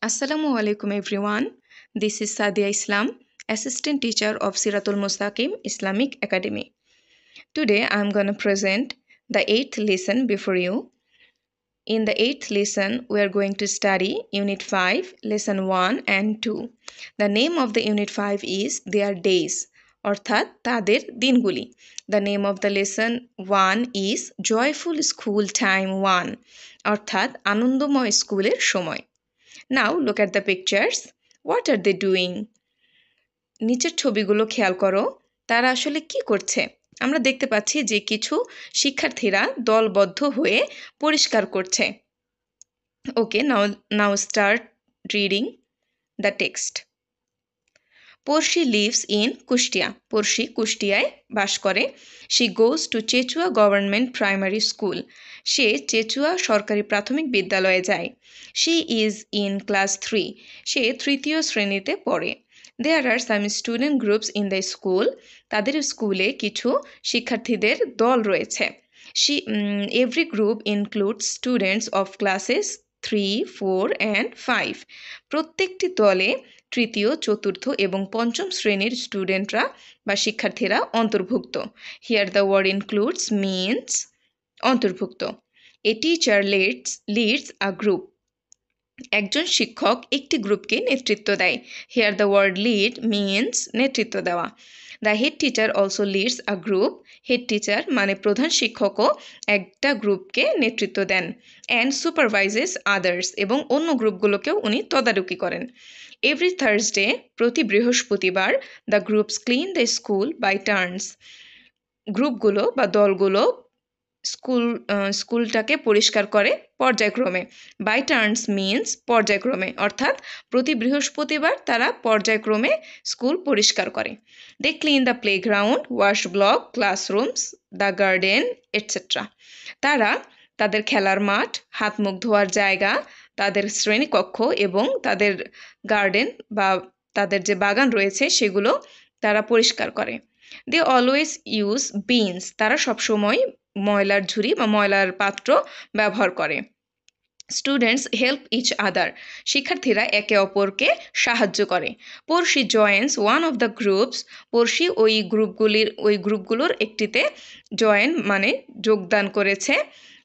Assalamu alaikum everyone. This is Sadia Islam, Assistant Teacher of Siratul Mustaqim Islamic Academy. Today I am going to present the 8th lesson before you. In the 8th lesson, we are going to study Unit 5, Lesson 1 and 2. The name of the Unit 5 is Their Days, অর্থাৎ তাদের দিনগুলি. The name of the lesson 1 is Joyful School Time 1, অর্থাৎ আনন্দময় স্কুলের সময়. Now look at the pictures. What are they doing? নিচের ছবিগুলো খেয়াল করো, তারা আসলে কি করছে? আমরা দেখতে পাচ্ছি যে কিছু শিক্ষার্থীরা দলবদ্ধ হয়ে পরিষ্কার করছে. Okay, now start reading the text. Porshi lives in Kushtia. Porshi কুষ্টিয়ায় বাস করে. She goes to Chechua Government Primary School. সে চেচুয়া সরকারি প্রাথমিক বিদ্যালয়ে যায়. She is in class 3. সে তৃতীয় শ্রেণীতে পড়ে. There are some student groups in the school. তাদের স্কুলে কিছু শিক্ষার্থীদের দল রয়েছে. Every group includes students of classes 3, 4 and 5. প্রত্যেকটি দলে তৃতীয়, চতুর্থ এবং পঞ্চম শ্রেণীর স্টুডেন্টরা বা শিক্ষার্থীরা অন্তর্ভুক্ত. Here the word includes means অন্তর্ভুক্ত. A teacher leads a group. একজন শিক্ষক একটি গ্রুপকে নেতৃত্ব দেয়. Here the word lead means নেতৃত্ব দেওয়া. The head teacher also leads a group. Head teacher মানে প্রধান শিক্ষকও একটা গ্রুপকে নেতৃত্ব দেন. And supervises others এবং অন্য গ্রুপগুলোকেও উনি তদারকি করেন. Every Thursday, প্রতি বৃহস্পতিবার, the groups clean the school by turns. গ্রুপগুলো বা দলগুলো স্কুলটাকে পরিষ্কার করে পর্যায়ক্রমে. বাই টার্নস মিন্স পর্যায়ক্রমে, অর্থাৎ প্রতি বৃহস্পতিবার তারা পর্যায়ক্রমে স্কুল পরিষ্কার করে. They clean the playground, wash block, classrooms, the garden etcetera. তারা তাদের খেলার মাঠ, হাত মুখ ধোয়ার জায়গা, তাদের শ্রেণীকক্ষ এবং তাদের গার্ডেন বা তাদের যে বাগান রয়েছে সেগুলো তারা পরিষ্কার করে. They always use bins. তারা সবসময় ময়লার ঝুড়ি বা ময়লার পাত্র ব্যবহার করে. Students help each other. শিক্ষার্থীরা একে অপরকে সাহায্য করে. Porshi joins one of the groups. Porshi ওই গ্রুপগুলোর একটিতে জয়েন মানে যোগদান করেছে.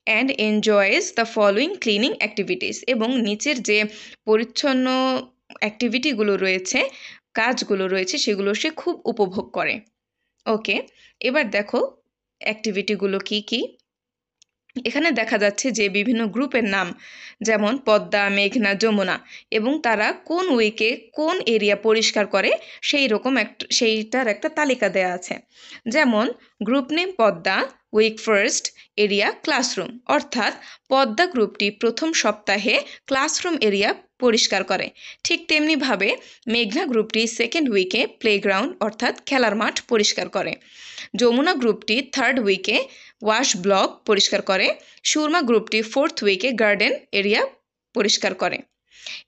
And enjoys the following cleaning activities. এবং নিচের যে পরিচ্ছন্ন অ্যাক্টিভিটিগুলো রয়েছে, কাজগুলো রয়েছে, সেগুলো সে খুব উপভোগ করে. ওকে, এবার দেখো অ্যাক্টিভিটিগুলো কি কি. এখানে দেখা যাচ্ছে যে বিভিন্ন গ্রুপের নাম, যেমন পদ্মা, মেঘনা, যমুনা, এবং তারা কোন উইকে কোন এরিয়া পরিষ্কার করে সেইটার একটা তালিকা দেওয়া আছে. যেমন group name Padma, week first, area classroom, অর্থাৎ পদ্মা গ্রুপটি প্রথম সপ্তাহে ক্লাসরুম এরিয়া পরিষ্কার করে. ঠিক তেমনিভাবে মেঘনা গ্রুপটি সেকেন্ড উইকে প্লেগ্রাউন্ড অর্থাৎ খেলার মাঠ পরিষ্কার করে. যমুনা গ্রুপটি থার্ড উইকে ওয়াশ ব্লক পরিষ্কার করে. সুরমা গ্রুপটি ফোর্থ উইকে গার্ডেন এরিয়া পরিষ্কার করে.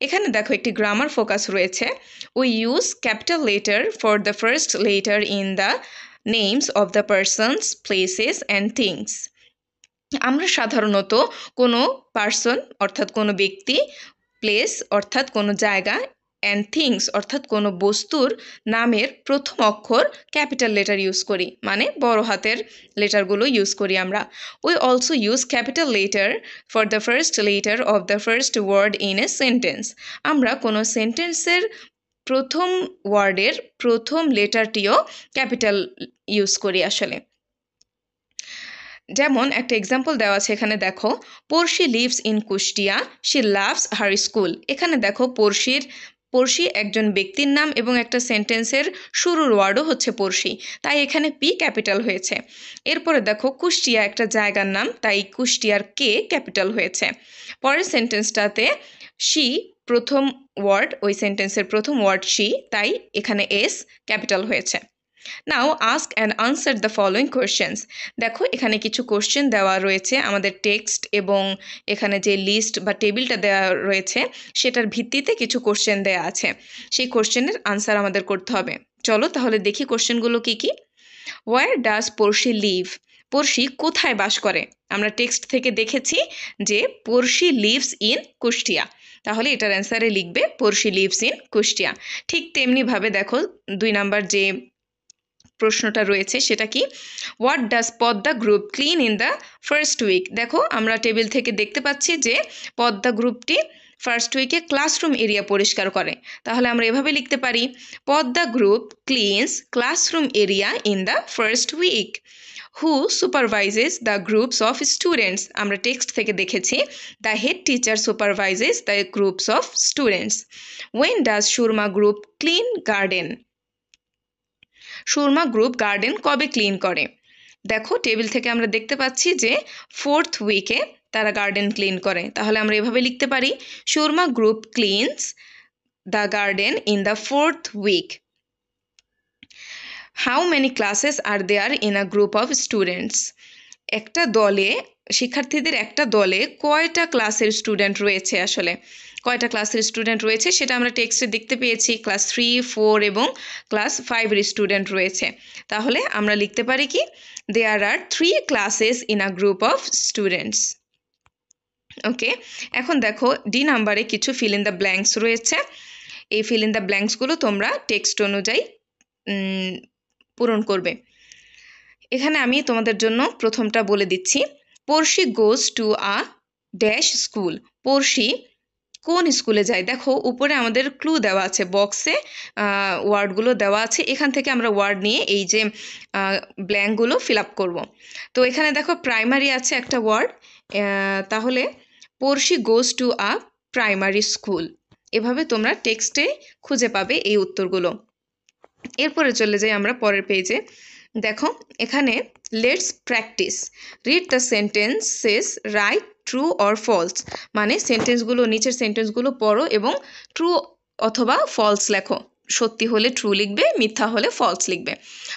এখানে দেখো একটি গ্রামার ফোকাস রয়েছে. We use capital letter for the first letter in the names of the persons, places and things. আমরা সাধারণত কোনো পার্সন অর্থাৎ কোনো ব্যক্তি, প্লেস অর্থাৎ কোনো জায়গা, অ্যান্ড থিংস অর্থাৎ কোনো বস্তুর নামের প্রথম অক্ষর ক্যাপিটাল লেটার ইউজ করি, মানে বড় হাতের লেটারগুলো ইউজ করি আমরা. We also use capital letter for the first letter of the first word in a sentence. আমরা কোনো সেন্টেন্সের প্রথম ওয়ার্ডের প্রথম লেটারটিও ক্যাপিটাল ইউজ করি আসলে. যেমন একটা এক্সাম্পল দেওয়া আছে এখানে দেখো, Porshi lives in Kushtia, she loves her school. এখানে দেখো পড়শি একজন ব্যক্তির নাম এবং একটা সেন্টেন্সের শুরুর ওয়ার্ডও হচ্ছে পড়শি, তাই এখানে পি ক্যাপিটাল হয়েছে. এরপরে দেখো কুষ্টিয়া একটা জায়গার নাম, তাই কুষ্টিয়ার কে ক্যাপিটাল হয়েছে. পরের সেন্টেন্সটাতে শি প্রথম ওয়ার্ড, ওই সেন্টেন্সের প্রথম ওয়ার্ড শি, তাই এখানে এস ক্যাপিটাল হয়েছে. Now ask and answer the following questions. দেখো এখানে কিছু কোশ্চেন দেওয়া রয়েছে আমাদের টেক্সট এবং এখানে যে লিস্ট বা টেবিলটা দেওয়া রয়েছে সেটার ভিত্তিতে কিছু কোশ্চেন দেওয়া আছে. সেই কোশ্চেনের আনসার আমাদের করতে হবে. চলো তাহলে দেখি কোশ্চেনগুলো কি কি. Where does Porshi live. Porshi কোথায় বাস করে? আমরা টেক্সট থেকে দেখেছি যে পড়শি লিভস ইন কুষ্টিয়া, তাহলে এটার অ্যান্সারে লিখবে পড়শি লিভস ইন কুষ্টিয়া। ঠিক তেমনিভাবে দেখো 2 নাম্বার যে প্রশ্নটা রয়েছে সেটা কি, what does Padma group clean in the first week. দেখো আমরা টেবিল থেকে দেখতে পাচ্ছি যে পদ্মা গ্রুপটি ফার্স্ট উইকে ক্লাসরুম এরিয়া পরিষ্কার করে। তাহলে আমরা এভাবে লিখতে পারি, Padma group cleans classroom area in the first week. Who supervises the groups of students. আমরা টেক্সট থেকে দেখেছি the head teacher supervises the groups of students. When does Surma group clean garden. Surma group garden কবে ক্লিন করে। দেখো table থেকে আমরা দেখতে পাচ্ছি যে 4th উইকে তারা গার্ডেন ক্লিন করে। তাহলে আমরা এভাবে লিখতে পারি, Surma group cleans the garden in the 4th week. How many classes are there in a group of students. একটা দলে, শিক্ষার্থীদের একটা দলে কয়টা ক্লাসের স্টুডেন্ট রয়েছে, আসলে কয়টা ক্লাসের স্টুডেন্ট রয়েছে সেটা আমরা টেক্সটে দেখতে পেয়েছি। ক্লাস 3, 4 এবং ক্লাস 5-এর স্টুডেন্ট রয়েছে। তাহলে আমরা লিখতে পারি কি, there are 3 classes in a group of students. Okay, এখন দেখো ডি নাম্বারে কিছু ফিল ইন দ্য ব্ল্যাঙ্কস রয়েছে। এই ফিল ইন দ্য ব্ল্যাঙ্কসগুলো তোমরা টেক্সট অনুযায়ী পূরণ করবে। এখানে আমি তোমাদের জন্য প্রথমটা বলে দিচ্ছি, Porshi goes to a dash school. Porshi কোন স্কুলে যায়। দেখো উপরে আমাদের ক্লু দেওয়া আছে, বক্সে ওয়ার্ডগুলো দেওয়া আছে, এখান থেকে আমরা ওয়ার্ড নিয়ে এই যে ব্ল্যাঙ্কগুলো ফিল আপ করবো। তো এখানে দেখো প্রাইমারি আছে একটা ওয়ার্ড, তাহলে Porshi goes to a primary school. এভাবে তোমরা টেক্সটে খুঁজে পাবে এই উত্তরগুলো। এরপরে চলে যাই আমরা পরের পেজে। দেখো এখানে let's practise, read the sentences, write true or false. মানে সেন্টেন্সগুলো, নিচের সেন্টেন্সগুলো পড়ো এবং ট্রু অথবা ফলস লেখো। সত্যি হলে ট্রু লিখবে, মিথ্যা হলে ফলস লিখবে।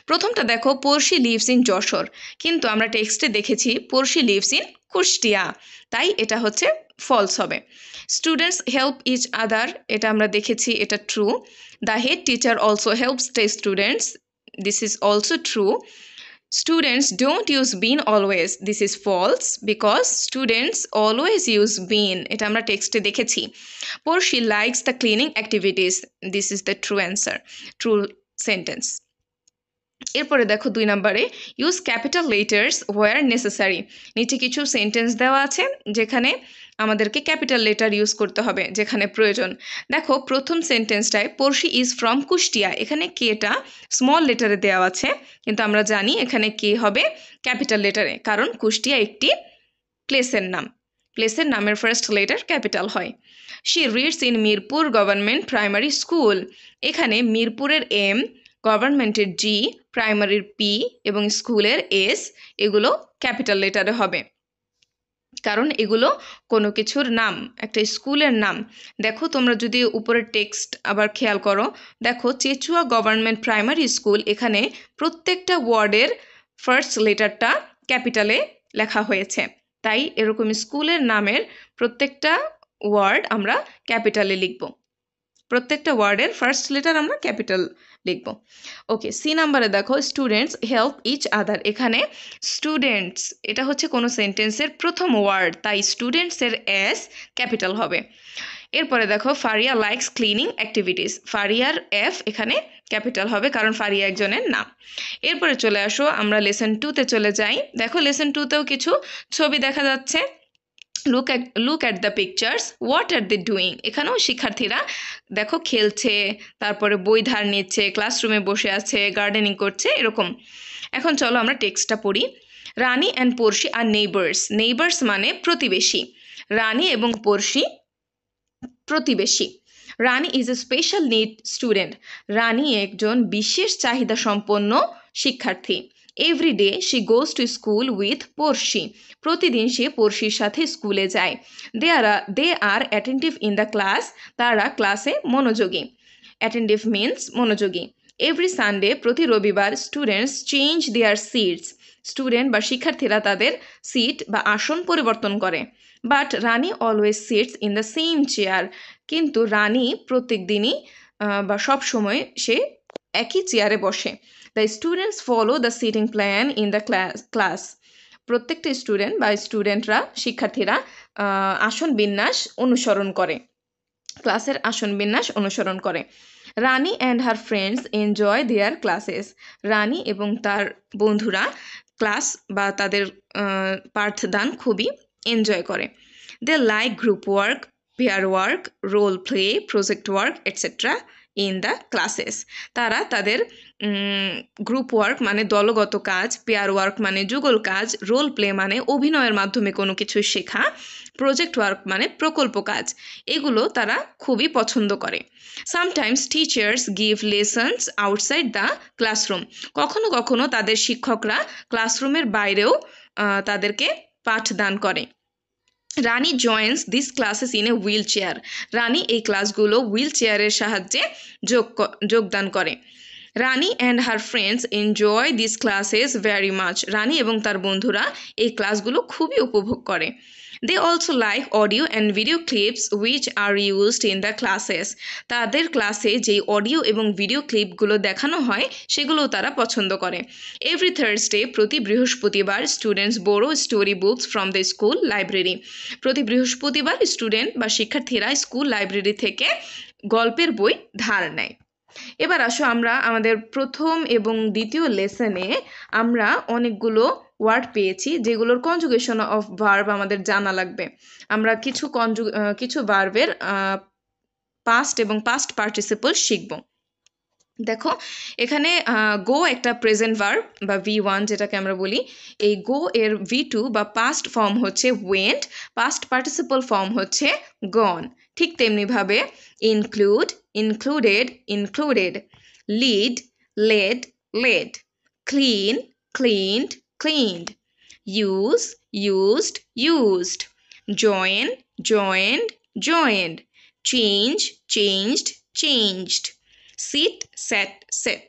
প্রথমটা দেখো, পড়শি লিভস ইন যশোর, কিন্তু আমরা টেক্সটে দেখেছি পড়শি লিভস ইন কুষ্টিয়া, তাই এটা হচ্ছে ফলস হবে। স্টুডেন্টস হেল্প ইচ আদার, এটা আমরা দেখেছি, এটা true. The head teacher also helps the students, this is also true. Students don't use been always, this is false because students always use been, এটা আমরা টেক্সটে দেখেছি। Portia likes the cleaning activities, this is the true answer, true sentence. এরপরে দেখো 2 নম্বরে, use capital letters where necessary. নিচে কিছু sentence দেওয়া আছে যেখানে আমাদেরকে ক্যাপিটাল লেটার ইউজ করতে হবে যেখানে প্রয়োজন। দেখো প্রথম সেন্টেন্সটায় পড়শি ইজ ফ্রম কুষ্টিয়া, এখানে কেটা স্মল লেটারে দেওয়া আছে, কিন্তু আমরা জানি এখানে কে হবে ক্যাপিটাল লেটারে, কারণ কুষ্টিয়া একটি প্লেসের নাম, প্লেসের নামের ফার্স্ট লেটার ক্যাপিটাল হয়। She reads in Mirpur government primary school, এখানে মিরপুরের এম, গভর্নমেন্টের জি, প্রাইমারির পি এবং স্কুলের এস, এগুলো ক্যাপিটাল লেটারে হবে কারণ এগুলো কোনো কিছুর নাম, একটা স্কুলের নাম। দেখো তোমরা যদি উপরের টেক্সট আবার খেয়াল করো, দেখো চেচুয়া গভর্নমেন্ট প্রাইমারি স্কুল, এখানে প্রত্যেকটা ওয়ার্ডের ফার্স্ট লেটারটা ক্যাপিটালে লেখা হয়েছে, তাই এরকম স্কুলের নামের প্রত্যেকটা ওয়ার্ড আমরা ক্যাপিটালে লিখব, প্রত্যেকটা ওয়ার্ডের ফার্স্ট লেটার আমরা ক্যাপিটাল লিখব। ওকে, সি নাম্বারে দেখো, স্টুডেন্টস হেল্প ইচ আদার, এখানে স্টুডেন্টস এটা হচ্ছে কোনো সেন্টেন্সের প্রথম ওয়ার্ড, তাই স্টুডেন্টসের এস ক্যাপিটাল হবে। এরপরে দেখো, ফারিয়া লাইকস ক্লিনিং অ্যাক্টিভিটিস, ফারিয়ার এফ এখানে ক্যাপিটাল হবে কারণ ফারিয়া একজনের নাম। এরপরে চলে আসো আমরা লেসন 2-তে চলে যাই। দেখো লেসন 2-তেও কিছু ছবি দেখা যাচ্ছে। Look at the pictures, what are they doing, এখানেও শিক্ষার্থীরা দেখো খেলছে, তারপরে বই ধার নিচ্ছে, ক্লাসরুমে বসে আছে, গার্ডেনিং করছে, এরকম। এখন চলো আমরা টেক্সটটা পড়ি। রানী and Porshi R neighbours, neighbours মানে প্রতিবেশী, রানী এবং পড়শি প্রতিবেশী। Rani is a special need student, Rani একজন বিশেষ চাহিদা সম্পন্ন শিক্ষার্থী। Every day she goes to school with Porshi, প্রতিদিন সে পড়শির সাথে স্কুলে যায়। They are attentive in the class, তারা ক্লাসে মনোযোগী। অ্যাটেন্টিভ মিনস মনোযোগী। এভরি সানডে, প্রতি রবিবার, students change their seats, student বা শিক্ষার্থীরা তাদের সিট বা আসন পরিবর্তন করে। But Rani always sits in the same chair, কিন্তু রানী প্রত্যেক দিনই বা সব সময় সে একই চেয়ারে বসে। The students follow the seating plan in the class, প্রত্যেকটা স্টুডেন্ট বা স্টুডেন্টরা শিক্ষার্থীরা আসন বিন্যাস অনুসরণ করে। ক্লাসের আসন বিন্যাস অনুসরণ করে। Rani and her friends enjoy their classes. Rani এবং তার বন্ধুরা ক্লাস বা তাদের পাঠদান খুবই এনজয় করে। They like group work, pair work, role play, project work etcetera in the classes. তারা তাদের গ্রুপ ওয়ার্ক মানে দলগত কাজ, পেয়ার ওয়ার্ক মানে যুগল কাজ, রোল প্লে মানে অভিনয়ের মাধ্যমে কোনো কিছু শেখা, প্রজেক্ট ওয়ার্ক মানে প্রকল্প কাজ, এগুলো তারা খুবই পছন্দ করে। Sometimes teachers give lessons outside the classroom. কখনো কখনো তাদের শিক্ষকরা ক্লাসরুমের বাইরেও তাদেরকে পাঠদান করে। Rani joins this classes in a wheelchair. Rani এই ক্লাসগুলো হুইল চেয়ারের সাহায্যে যোগদান করে। Rani and her friends enjoy this classes very much. Rani এবং তার বন্ধুরা এই ক্লাসগুলো খুবই উপভোগ করে। They also like audio and video clips which are used in the classes. তাদের ক্লাসে যেই অডিও এবং ভিডিও ক্লিপগুলো দেখানো হয় সেগুলোও তারা পছন্দ করে। এভরি থার্সডে, প্রতি বৃহস্পতিবার, students borough story books from the school library. প্রতি বৃহস্পতিবার স্টুডেন্ট বা শিক্ষার্থীরা স্কুল লাইব্রেরি থেকে গল্পের বই ধার নেয়। এবার আসো আমরা আমাদের প্রথম এবং দ্বিতীয় লেসনে আমরা অনেকগুলো ওয়ার্ড পেয়েছি যেগুলোর কনজুগেশন অফ ভার্ব আমাদের জানা লাগবে। আমরা কিছু ভার্বের পাস্ট এবং পাস্ট পার্টিসিপল শিখব। দেখো এখানে গো একটা প্রেজেন্ট ভার্ব বা V1 যেটাকে আমরা বলি। এই গো এর V2 বা পাস্ট ফর্ম হচ্ছে ওয়েন্ট, পাস্ট পার্টিসিপল ফর্ম হচ্ছে গন। ঠিক তেমনিভাবে include, included, included, lead, led, led, clean, cleaned, cleaned, use, used, used, join, joined, joined, change, changed, changed, sit, sat, set,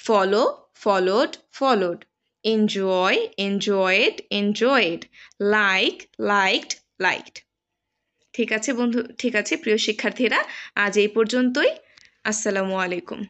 follow, followed, followed, enjoy, enjoyed, enjoyed, like, liked, liked. ঠিক আছে প্রিয় শিক্ষার্থীরা, আজ এই পর্যন্তই। আসসালামু আলাইকুম।